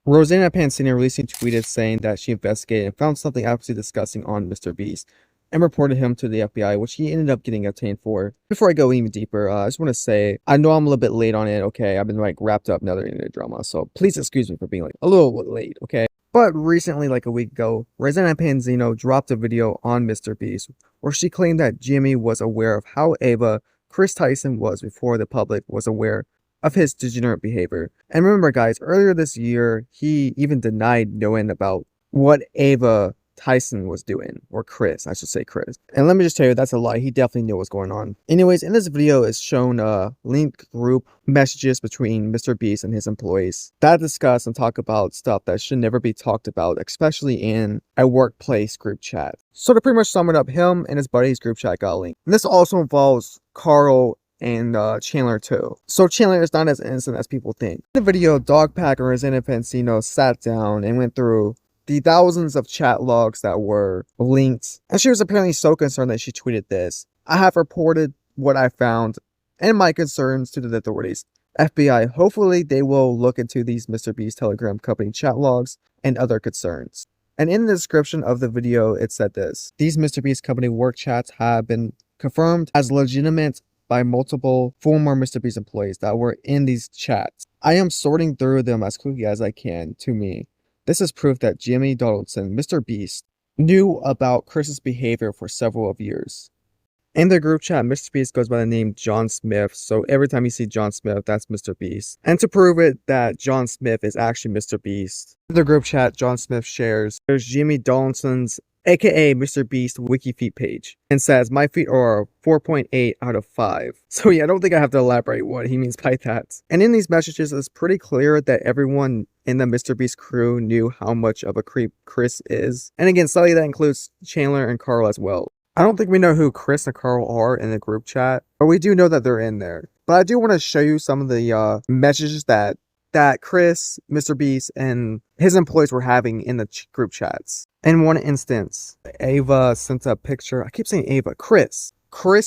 Rosanna Pansini recently tweeted saying that she investigated and found something absolutely disgusting on Mrbeast and reported him to the FBI, which he ended up getting obtained for. Before I go even deeper, I just want to say, I know I'm a little bit late on it, okay? I've been like wrapped up in other internet drama, so please excuse me for being like a little bit late, okay? But recently, like a week ago, Rosanna Pansino dropped a video on Mrbeast where she claimed that Jimmy was aware of how Ava Chris Tyson was before the public was aware of his degenerate behavior. And remember, guys, earlier this year, he even denied knowing about what Ava Tyson was doing, or Chris, I should say Chris. And let me just tell you, that's a lie. He definitely knew what was going on. Anyways, in this video is shown linked group messages between Mrbeast and his employees that discuss and talk about stuff that should never be talked about, especially in a workplace group chat. So to pretty much sum it up, him and his buddy's group chat got linked. And this also involves Carl and Chandler too. So Chandler is not as innocent as people think. In the video, Dogpack and Rosanna Pansino sat down and went through the thousands of chat logs that were linked, and she was apparently so concerned that she tweeted this. I have reported what I found and my concerns to the authorities. FBI, hopefully they will look into these Mrbeast Telegram company chat logs and other concerns. And in the description of the video, it said this: these Mrbeast company work chats have been confirmed as legitimate by multiple former Mrbeast employees that were in these chats. I am sorting through them as quickly as I can. To me, this is proof that Jimmy Donaldson, Mrbeast, knew about Chris's behavior for several of years. In the group chat, Mrbeast goes by the name John Smith, so every time you see John Smith, that's Mrbeast. And to prove it that John Smith is actually Mrbeast, in the group chat, John Smith shares, there's Jimmy Donaldson's aka Mrbeast wiki feet page, and says my feet are 4.8 out of 5. So yeah, I don't think I have to elaborate what he means by that. And in these messages, it's pretty clear that everyone in the Mrbeast crew knew how much of a creep Chris is. And again, slightly that includes Chandler and Carl as well. I don't think we know who Chris and Carl are in the group chat, but we do know that they're in there. But I do want to show you some of the messages that Chris, Mrbeast, and his employees were having in the group chats. In one instance, Ava sent a picture. I keep saying Ava. Chris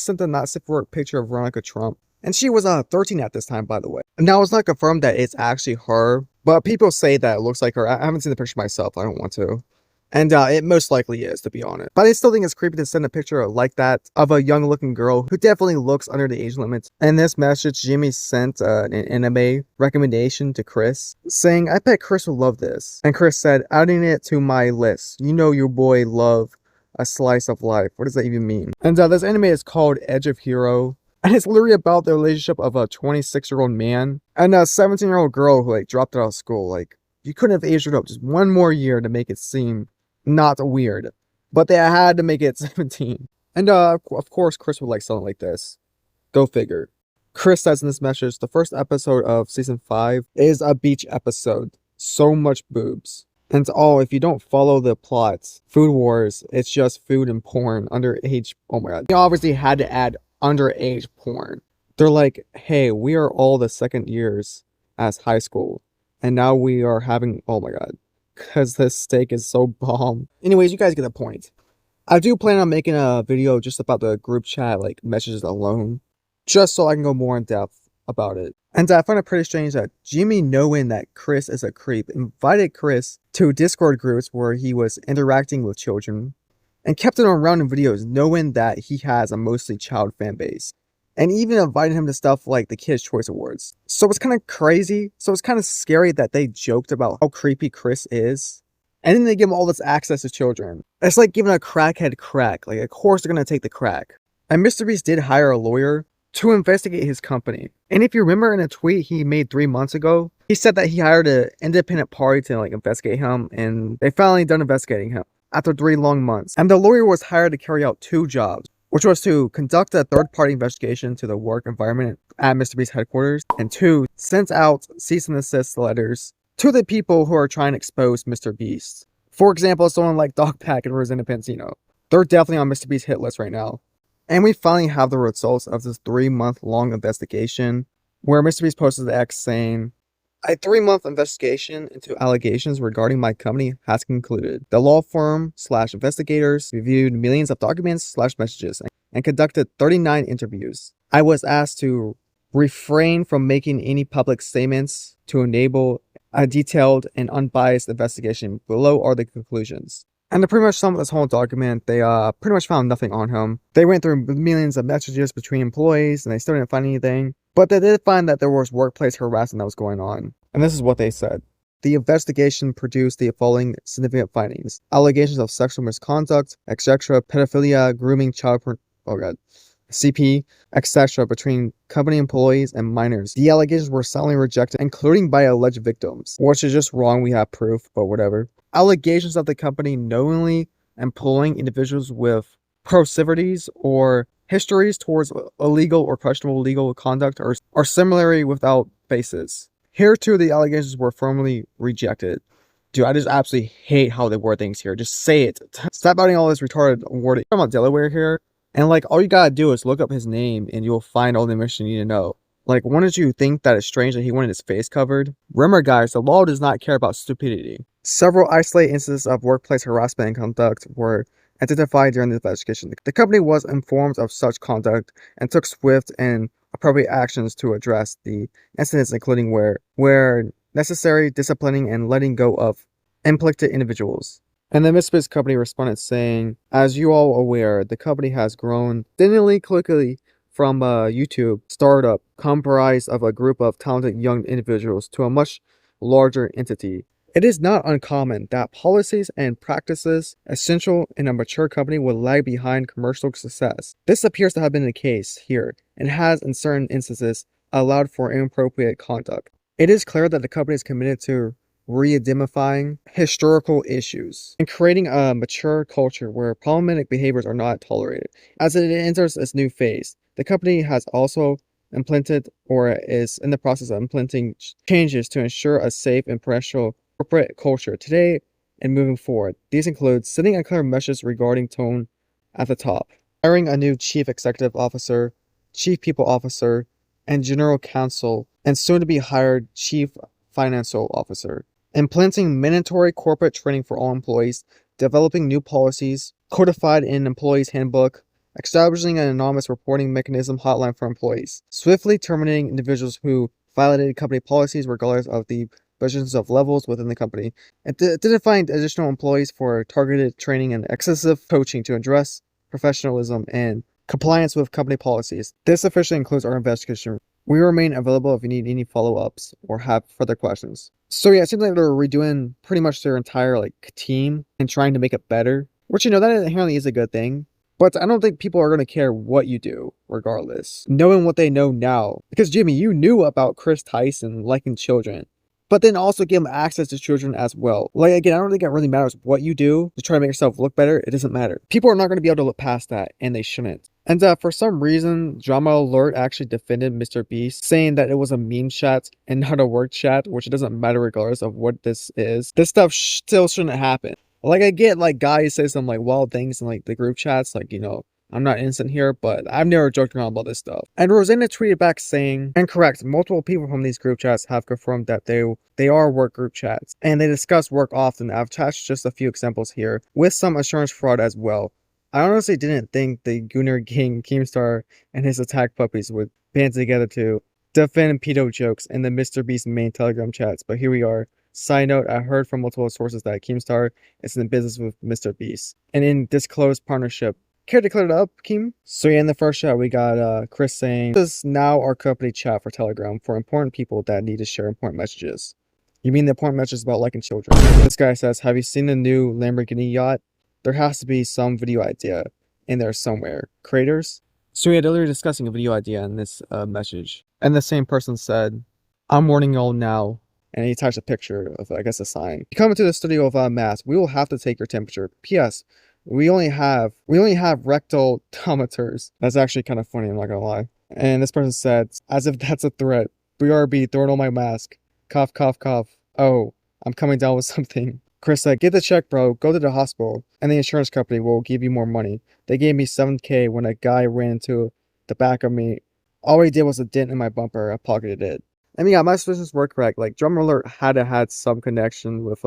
sent a not safe for work picture of Veronica Trump. And she was 13 at this time, by the way. Now, it's not confirmed that it's actually her, but people say that it looks like her. I haven't seen the picture myself. I don't want to. And it most likely is, to be honest. But I still think it's creepy to send a picture like that of a young looking girl who definitely looks under the age limit. In this message, Jimmy sent an anime recommendation to Chris, saying, I bet Chris will love this. And Chris said, adding it to my list. You know your boy love a slice of life. What does that even mean? And this anime is called Edge of Hero. And it's literally about the relationship of a 26-year-old man and a 17-year-old girl who dropped out of school. You couldn't have aged her up just one more year to make it seem not weird, but they had to make it 17. And of course Chris would like something like this. Go figure. Chris says in this message, the first episode of season 5 is a beach episode. So much boobs. And if you don't follow the plot, Food Wars, it's just food and porn, underage. Oh my god. They obviously had to add underage porn. They're like, hey, we are all the second years as high school, and now we are having, oh my god, because this steak is so bomb. Anyways, you guys get the point. I do plan on making a video just about the group chat, messages alone, just so I can go more in depth about it. And I find it pretty strange that Jimmy, knowing that Chris is a creep, invited Chris to Discord groups where he was interacting with children and kept him around in videos knowing that he has a mostly child fan base. And even invited him to stuff like the Kids' Choice Awards. So it's kind of crazy. So it's kind of scary that they joked about how creepy Chris is. And then they give him all this access to children. It's like giving a crackhead crack. Of course they're going to take the crack. And Mrbeast did hire a lawyer to investigate his company. And if you remember in a tweet he made 3 months ago, he said that he hired an independent party to investigate him. And they finally done investigating him after 3 long months. And the lawyer was hired to carry out 2 jobs, which was to conduct a third-party investigation to the work environment at Mrbeast headquarters, and 2, sent out cease and desist letters to the people who are trying to expose Mrbeast. For example, someone like Dogpack and Rosanna Pansino. They're definitely on Mrbeast's hit list right now. And we finally have the results of this 3-month-long investigation, where Mrbeast posted the X saying, a 3-month investigation into allegations regarding my company has concluded. The law firm / investigators reviewed millions of documents / messages and conducted 39 interviews. I was asked to refrain from making any public statements to enable A detailed and unbiased investigation. Below are the conclusions. And to pretty much sum up this whole document, they pretty much found nothing on him. They went through millions of messages between employees and they still didn't find anything. But they did find that there was workplace harassment that was going on. And this is what they said. The investigation produced the following significant findings. Allegations of sexual misconduct, etc., pedophilia, grooming, oh god, CP, etc. between company employees and minors. The allegations were soundly rejected, including by alleged victims, which is just wrong. We have proof, but whatever. Allegations of the company knowingly employing individuals with proclivities or histories towards illegal or questionable legal conduct are similarly without basis. Here too, the allegations were firmly rejected. Dude, I just absolutely hate how they word things here. Just say it. Stop adding all this retarded wording. I'm about Delaware here. And like, all you gotta do is look up his name and you'll find all the information you need to know. Like, wouldn't you think that it's strange that he wanted his face covered? Remember guys, the law does not care about stupidity. Several isolated instances of workplace harassment and conduct were identified during the investigation. The company was informed of such conduct and took swift and appropriate actions to address the incidents, including where necessary, disciplining and letting go of implicated individuals. And the Mrbeast company responded saying, as you all are aware, the company has grown steadily quickly from a YouTube startup comprised of a group of talented young individuals to a much larger entity. It is not uncommon that policies and practices essential in a mature company will lag behind commercial success. This appears to have been the case here and has, in certain instances, allowed for inappropriate conduct. It is clear that the company is committed to re-identifying historical issues and creating a mature culture where problematic behaviors are not tolerated. As it enters its new phase, the company has also implemented or is in the process of implementing changes to ensure a safe and professional corporate culture today and moving forward. These include setting a clear message regarding tone at the top, hiring a new chief executive officer, chief people officer, and general counsel, and soon to be hired chief financial officer, implementing mandatory corporate training for all employees, developing new policies codified in employees handbook, establishing an anonymous reporting mechanism hotline for employees, swiftly terminating individuals who violated company policies regardless of the positions of levels within the company, identifying additional employees for targeted training and excessive coaching to address professionalism and compliance with company policies. This officially includes our investigation. We remain available if you need any follow-ups or have further questions. So yeah, it seems like they're redoing pretty much their entire team and trying to make it better, which that inherently is a good thing. But I don't think people are going to care what you do, regardless. Knowing what they know now. Because Jimmy, you knew about Chris Tyson liking children. But then also give them access to children as well. Again, I don't think it really matters what you do to try to make yourself look better. It doesn't matter. People are not going to be able to look past that, and they shouldn't. And for some reason, Drama Alert actually defended Mrbeast, saying that it was a meme chat and not a work chat, which it doesn't matter regardless of what this is. This stuff still shouldn't happen. I get guys say some wild things in the group chats, I'm not innocent here, but I've never joked around about this stuff. And Rosanna tweeted back saying, incorrect, multiple people from these group chats have confirmed that they are work group chats, and they discuss work often. I've attached just a few examples here, with some insurance fraud as well. I honestly didn't think the Gunnar King, Keemstar, and his attack puppies would band together to defend pedo jokes in the Mrbeast main Telegram chats, but here we are. Side note, I heard from multiple sources that Keemstar is in business with Mrbeast, and in disclosed partnership. Care to clear it up, Keem? So yeah, in the first chat, we got Chris saying, this is now our company chat for Telegram for important people that need to share important messages. You mean the important messages about liking children? This guy says, have you seen the new Lamborghini yacht? There has to be some video idea in there somewhere. Creators? So yeah, they're literally discussing a video idea in this message. And the same person said, I'm warning y'all now. And he attached a picture of, I guess, a sign. You come into the studio of mass, we will have to take your temperature. P.S. We only have rectal tometers. That's actually kind of funny, I'm not gonna lie. And this person said, as if that's a threat. BRB, throwing on my mask. Cough, cough, cough. Oh, I'm coming down with something. Chris said, get the check, bro. Go to the hospital. And the insurance company will give you more money. They gave me $7K when a guy ran into the back of me. All he did was a dent in my bumper. I pocketed it. I mean, yeah, my suspicions were correct. Drummer Alert had some connection with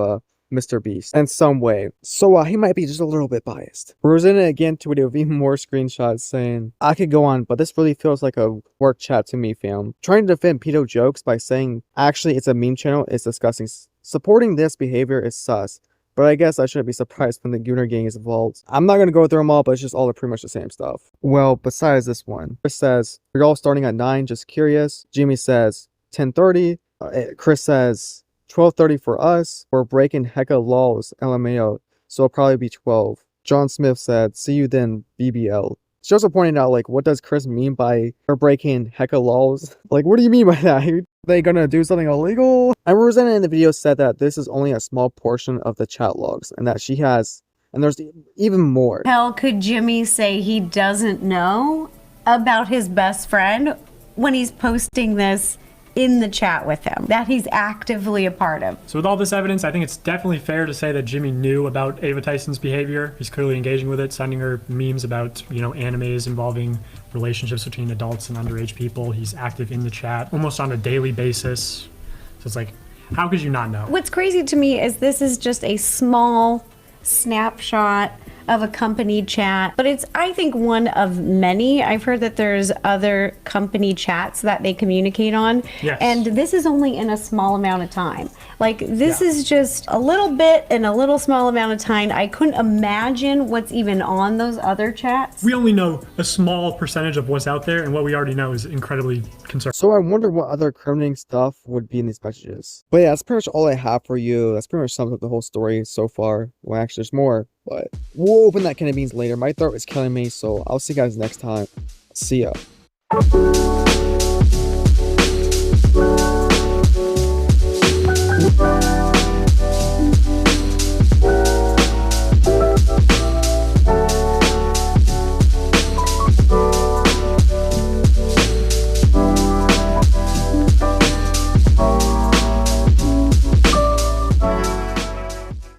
Mr. Beast in some way. So he might be just a little bit biased. Rosanna again tweeted with even more screenshots saying, I could go on, but this really feels like a work chat to me, fam. Trying to defend pedo jokes by saying, actually it's a meme channel is disgusting. Supporting this behavior is sus. But I guess I shouldn't be surprised when the Gooner gang is involved. I'm not gonna go through them all, but it's just all pretty much the same stuff. Well, besides this one, Chris says, we're all starting at 9, just curious. Jimmy says, 10:30. Chris says, 12:30 for us. We're breaking hecka laws, LMAO, so it'll probably be 12. John Smith said, see you then, BBL. She also pointed out, like, what does Chris mean by her breaking hecka laws? Like, what do you mean by that? Are they gonna do something illegal? And Rosanna in the video said that this is only a small portion of the chat logs and that she has, and there's even more. Hell, could Jimmy say he doesn't know about his best friend when he's posting this in the chat with him, that he's actively a part of? So with all this evidence, I think it's definitely fair to say that Jimmy knew about Ava Tyson's behavior. He's clearly engaging with it, sending her memes about, animes involving relationships between adults and underage people. He's active in the chat almost on a daily basis. So it's like, how could you not know? What's crazy to me is this is just a small snapshot of a company chat, but it's, I think, one of many. I've heard that there's other company chats that they communicate on. Yes. And this is only in a small amount of time. Like, this is just a little bit in a little small amount of time. I couldn't imagine what's even on those other chats. We only know a small percentage of what's out there, and what we already know is incredibly concerning. So I wonder what other criminating stuff would be in these messages. But yeah, that's pretty much all I have for you. That's pretty much sums up the whole story so far. Well, actually, there's more, but we'll open that can of beans later. My throat is killing me, so I'll see you guys next time. See ya.